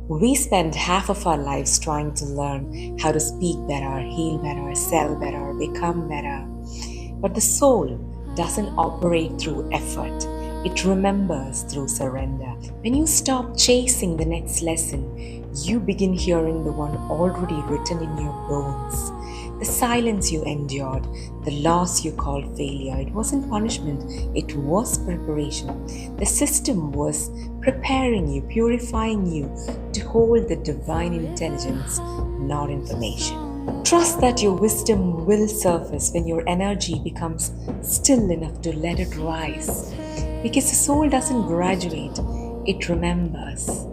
We spend half of our lives trying to learn how to speak better, heal better, sell better, become better. But the soul doesn't operate through effort, it remembers through surrender. When you stop chasing the next lesson, you begin hearing the one already written in your bones. The silence you endured, the loss you called failure, it wasn't punishment, it was preparation. The system was preparing you, purifying you to hold the divine intelligence, not information. Trust that your wisdom will surface when your energy becomes still enough to let it rise. Because the soul doesn't graduate, it remembers.